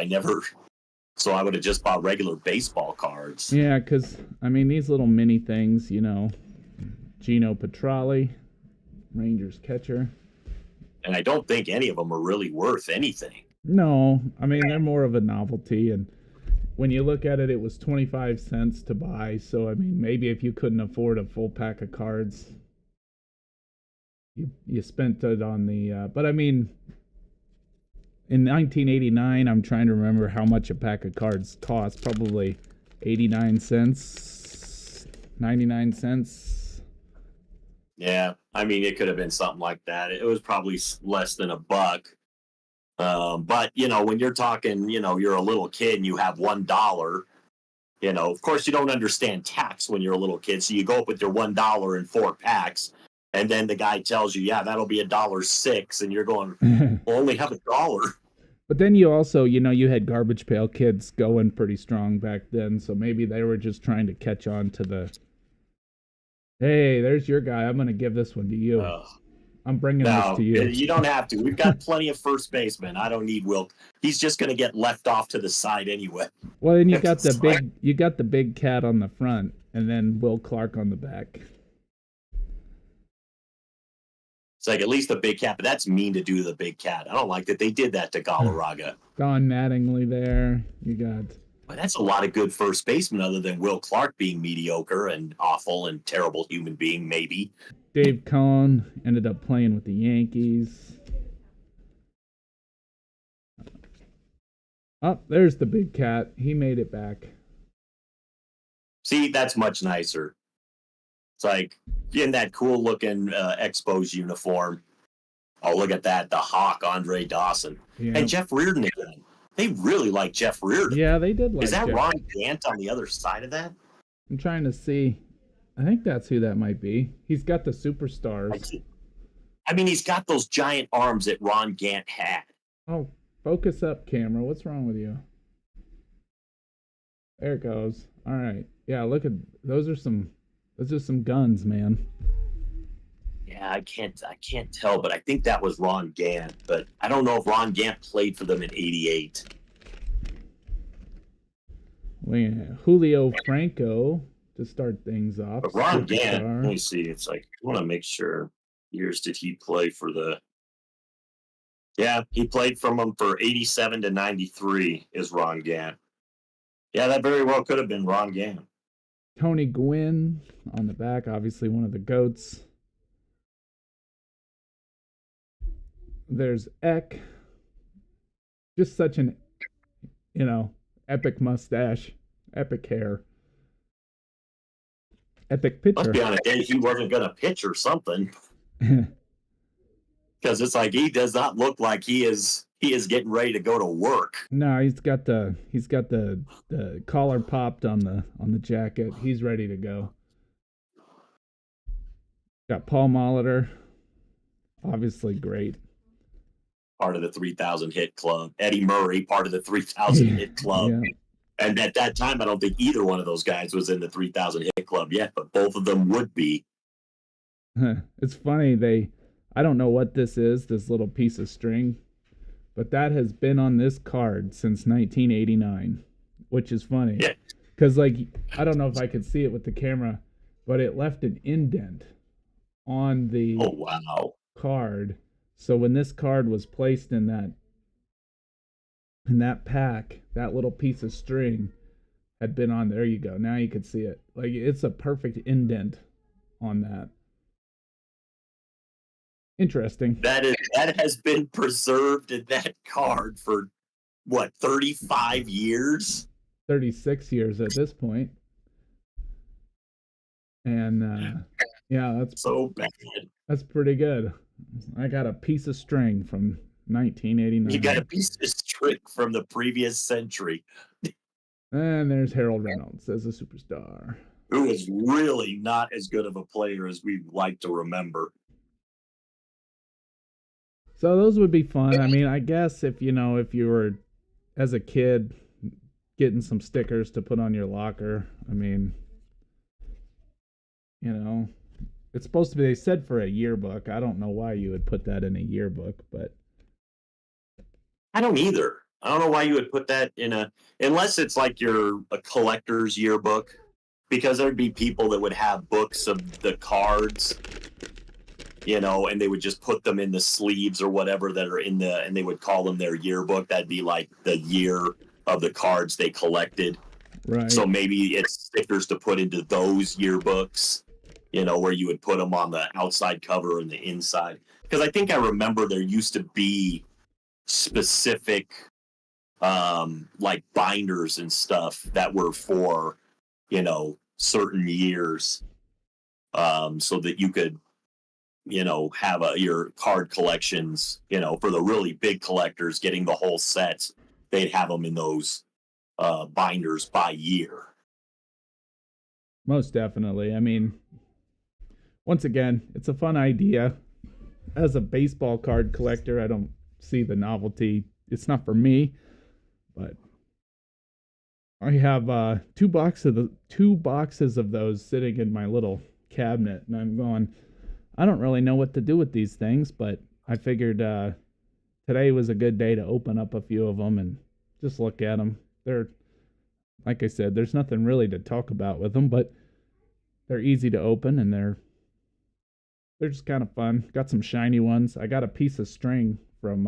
So I would have just bought regular baseball cards. Yeah, because, I mean, these little mini things, Gino Petrali, Rangers catcher. And I don't think any of them are really worth anything. No, I mean, they're more of a novelty. And when you look at it, it was 25 cents to buy. So, I mean, maybe if you couldn't afford a full pack of cards, you spent it on the... but, I mean, in 1989, I'm trying to remember how much a pack of cards cost. Probably 89 cents, 99 cents. Yeah, I mean, it could have been something like that. It was probably less than $1. But, when you're talking, you're a little kid and you have $1, of course you don't understand tax when you're a little kid. So you go up with your $1 in 4 packs. And then the guy tells you, yeah, that'll be $1.06. And you're going, well, only have $1. But then you also, you had Garbage Pail Kids going pretty strong back then. So maybe they were just trying to catch on to the... Hey, there's your guy. I'm going to give this one to you. I'm bringing this to you. You don't have to. We've got plenty of first basemen. I don't need Will. He's just going to get left off to the side anyway. Well, then you got the big cat on the front, and then Will Clark on the back. It's like at least the big cat, but that's mean to do to the big cat. I don't like that they did that to Galarraga. Don Mattingly there. You got... But that's a lot of good first basemen other than Will Clark being mediocre and awful and terrible human being, maybe. Dave Cohn ended up playing with the Yankees. Oh, there's the big cat. He made it back. See, that's much nicer. It's like in that cool looking Expos uniform. Oh, look at that. The Hawk, Andre Dawson. Yeah. And Jeff Reardon again. They really like Jeff Reardon. Yeah, they did like Is that Jeff. Ron Gant on the other side of that? I'm trying to see. I think that's who that might be. He's got the superstars. I mean, he's got those giant arms that Ron Gant had. Oh, focus up, camera. What's wrong with you? There it goes. All right. Yeah, look at those are some guns, man. Yeah, I can't tell, but I think that was Ron Gant. But I don't know if Ron Gant played for them in '88. Well, Julio Franco to start things off. But Ron Gant, let me see. It's like I want to make sure. Years did he play for the? Yeah, he played from them for '87 to '93. Is Ron Gant? Yeah, that very well could have been Ron Gant. Tony Gwynn on the back, obviously one of the GOATs. There's Eck. Just such an, epic mustache, epic hair. Epic pitcher. Must be on a day he wasn't going to pitch or something. Because it's like he does not look like he is getting ready to go to work. No, he's got the collar popped on the jacket. He's ready to go. Got Paul Molitor, obviously great. Part of the 3,000 hit club. Eddie Murray, part of the 3,000 hit club. Yeah. And at that time, I don't think either one of those guys was in the 3,000 hit club yet, but both of them would be. It's funny. I don't know what this is, this little piece of string, but that has been on this card since 1989, which is funny. Yeah. Because, like, I don't know if I could see it with the camera, but it left an indent on the Oh, wow. card. So when this card was placed in that pack, that little piece of string had been on. There you go. Now you can see it. Like, it's a perfect indent on that. Interesting. That has been preserved in that card for what, 35 years? 36 years at this point. And yeah, So bad. that's pretty good. I got a piece of string from 1989. You got a piece of string from the previous century. And there's Harold Reynolds as a superstar, who is really not as good of a player as we'd like to remember. So those would be fun. I mean, I guess if you were as a kid getting some stickers to put on your locker, I mean, it's supposed to be, they said for a yearbook. I don't know why you would put that in a yearbook, but I don't either. I don't know why you would put that in unless it's like a collector's yearbook, because there'd be people that would have books of the cards, and they would just put them in the sleeves or whatever that are and they would call them their yearbook. That'd be like the year of the cards they collected. right. So maybe it's stickers to put into those yearbooks, where you would put them on the outside cover and the inside. Because I think I remember there used to be specific like binders and stuff that were for, certain years, so that you could, have your card collections, for the really big collectors getting the whole set, they'd have them in those binders by year. Most definitely. I mean, once again, it's a fun idea. As a baseball card collector, I don't see the novelty. It's not for me, but I have two boxes of those sitting in my little cabinet, and I'm going, I don't really know what to do with these things, but I figured today was a good day to open up a few of them and just look at them. They're, like I said, there's nothing really to talk about with them, but they're easy to open and they're just kind of fun. Got some shiny ones. I got a piece of string from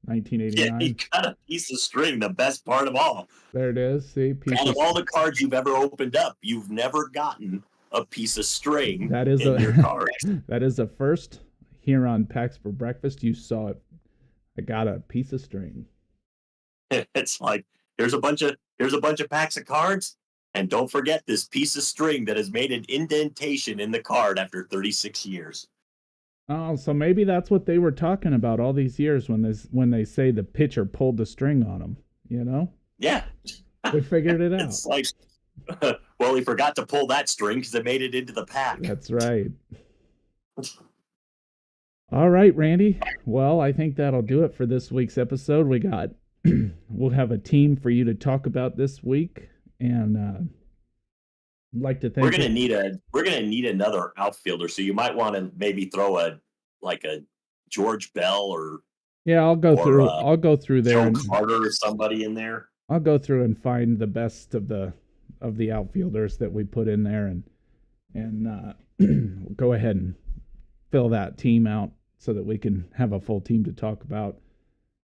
1989. Yeah, you got a piece of string, the best part of all. There it is. See, Out of all the cards you've ever opened up, you've never gotten a piece of string that is in your card. That is the first here on Packs for Breakfast. You saw it. I got a piece of string. It's like here's a bunch of packs of cards, and don't forget this piece of string that has made an indentation in the card after 36 years. Oh, so maybe that's what they were talking about all these years when they say the pitcher pulled the string on him. Yeah, They figured it out. it's like, well, he forgot to pull that string because it made it into the pack. That's right. All right, Randy. Well, I think that'll do it for this week's episode. We'll have a team for you to talk about this week, and I'd like to thank We're gonna need another outfielder, so you might want to maybe throw a George Bell or I'll go through there. Joe And Carter or somebody in there. I'll go through and find the best of the outfielders that we put in there, and go ahead and fill that team out so that we can have a full team to talk about.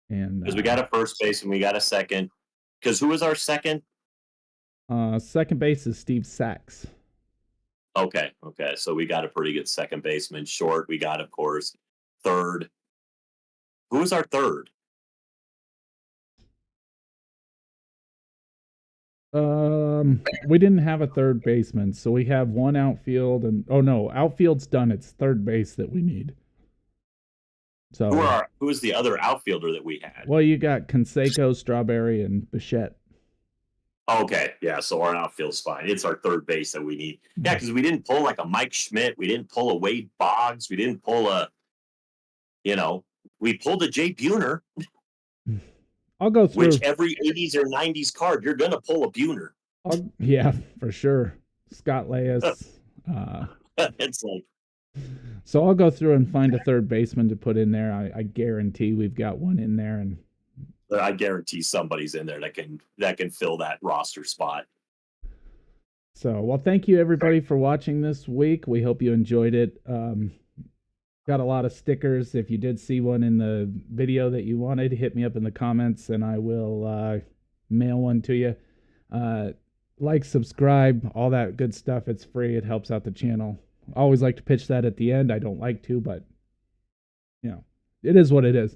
And Because we got a first base and we got a second. Because who was our second? Second base is Steve Sachs. Okay. So we got a pretty good second baseman. Short, we got, of course, third. Who was our third? We didn't have a third baseman, so we have one outfield, and outfield's done. It's third base that we need. So Who was the other outfielder that we had? well, you got Canseco, Strawberry, and Bichette. Okay, yeah, so our outfield's fine. It's our third base that we need. Yeah, because we didn't pull like a Mike Schmidt. We didn't pull a Wade Boggs. We didn't pull we pulled a Jay Buhner. I'll go through. Which every 80s or 90s card, you're going to pull a Buhner. Yeah, for sure. Scott Leius. It's like, So I'll go through and find a third baseman to put in there. I guarantee we've got one in there, and I guarantee somebody's in there that can fill that roster spot. so well, thank you everybody for watching this week. We hope you enjoyed it. Got a lot of stickers. If you did see one in the video that you wanted, hit me up in the comments, and I will mail one to you. Like, subscribe, all that good stuff. It's free. It helps out the channel. I always like to pitch that at the end. I don't like to, but it is what it is.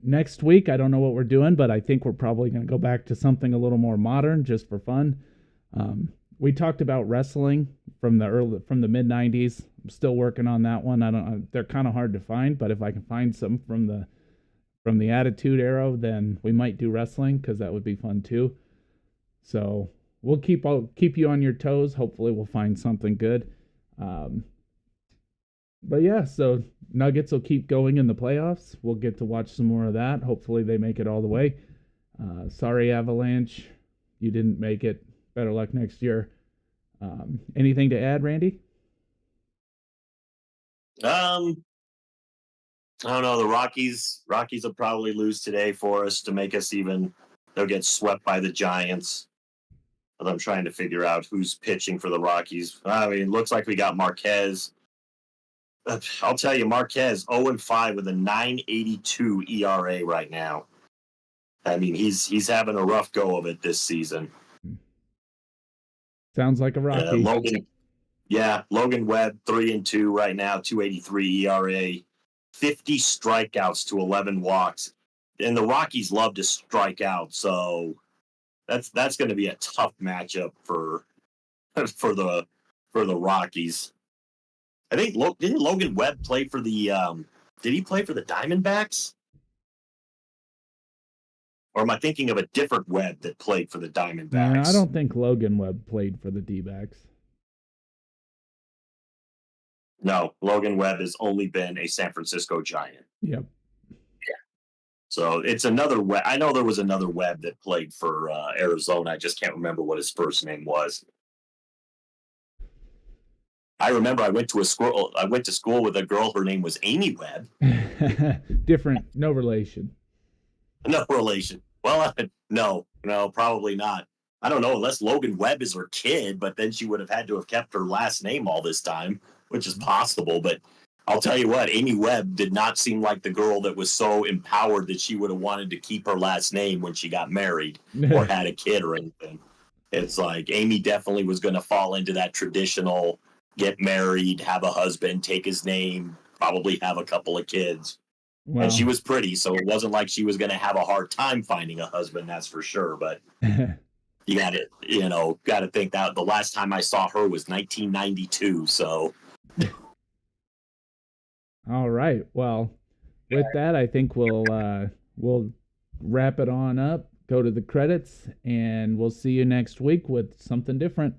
Next week, I don't know what we're doing, but I think we're probably going to go back to something a little more modern, just for fun. We talked about wrestling from the mid '90s. I'm still working on that one. They're kind of hard to find, but if I can find some from the Attitude Era, then we might do wrestling, because that would be fun too. So I'll keep you on your toes. Hopefully we'll find something good. But yeah, so Nuggets will keep going in the playoffs. We'll get to watch some more of that. Hopefully they make it all the way. Sorry, Avalanche, you didn't make it. Better luck next year. Anything to add, Randy? I don't know. The Rockies will probably lose today for us to make us even. They'll get swept by the Giants. But I'm trying to figure out who's pitching for the Rockies. I mean, it looks like we got Marquez. I'll tell you, Marquez 0-5 with a 9.82 ERA right now. I mean, he's having a rough go of it this season. Sounds like a Rocky. Logan Webb 3-2 right now, 2.83 ERA, 50 strikeouts to 11 walks, and the Rockies love to strike out, so that's going to be a tough matchup for the Rockies. I think didn't Logan Webb play for the did he play for the Diamondbacks? Or am I thinking of a different Webb that played for the Diamondbacks? No, I don't think Logan Webb played for the D-backs. No, Logan Webb has only been a San Francisco Giant. Yep. Yeah. So it's another Webb. I know there was another Webb that played for Arizona. I just can't remember what his first name was. I remember I went to school with a girl. Her name was Amy Webb. Different, no relation. No relation. Well, no, probably not. I don't know, unless Logan Webb is her kid, but then she would have had to have kept her last name all this time, which is possible. But I'll tell you what, Amy Webb did not seem like the girl that was so empowered that she would have wanted to keep her last name when she got married or had a kid or anything. It's like Amy definitely was going to fall into that traditional get married, have a husband, take his name, probably have a couple of kids. Well, and she was pretty, so it wasn't like she was going to have a hard time finding a husband, that's for sure. But you got to think that the last time I saw her was 1992. So, all right. Well, with that, I think we'll wrap it on up. Go to the credits, and we'll see you next week with something different.